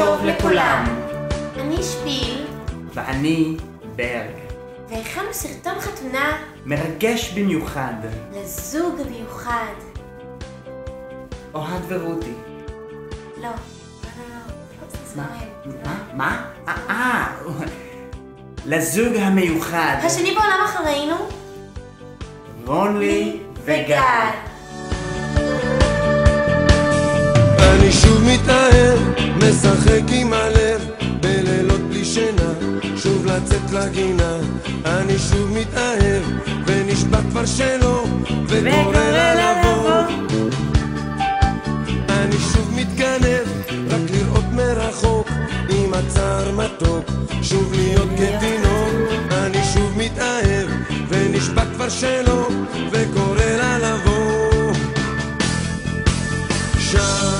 טוב לכולם. אני שפיל. ואני ברג. והכנו סרטון חתונה מרגש במיוחד. לזוג המיוחד. אוהד ורותי. לא. מה? לזוג המיוחד. השני בעולם אחרינו? רוני וגל. אני שוב מתאהב, משחק עם הלב, בלילות בלי שינה, שוב לצאת לגינה. אני שוב מתאהב, ונשבע כבר שלא, וקורא לה לבוא. אני שוב מתגנב, רק לראות מרחוק, עם הצער מתוק, שוב להיות כתינוק. אני שוב מתאהב, ונשבע כבר שלא, וקורא לה לבוא. שם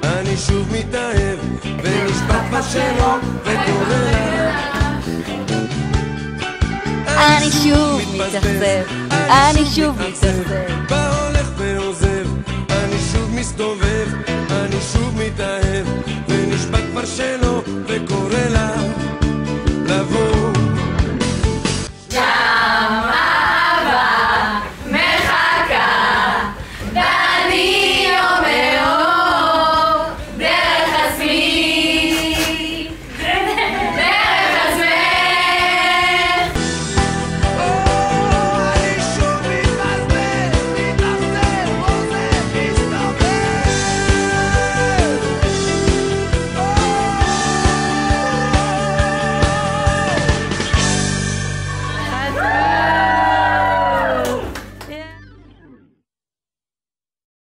אני שוב מתאהב, ונשבע בשלו, וקורא לה. אני שוב מתאכזב, אני שוב מתאכזב.